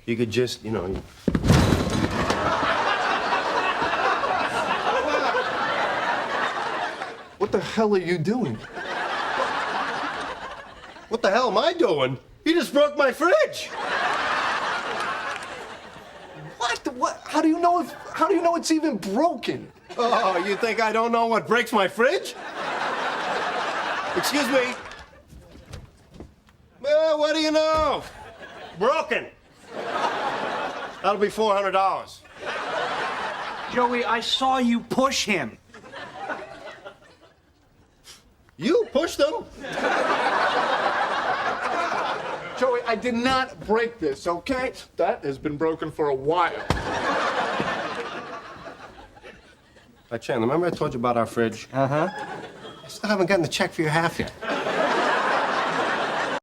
You could just, you know. What the hell are you doing? What the hell am I doing? You just broke my fridge. What? How do you know it's even broken? Oh, you think I don't know what breaks my fridge? Excuse me. Well, what do you know? Broken. That'll be $400. Joey, I saw you push him. You pushed them. Joey, I did not break this, okay? That has been broken for a while. Chandler, remember I told you about our fridge? Uh-huh. I still haven't gotten the check for your half yet.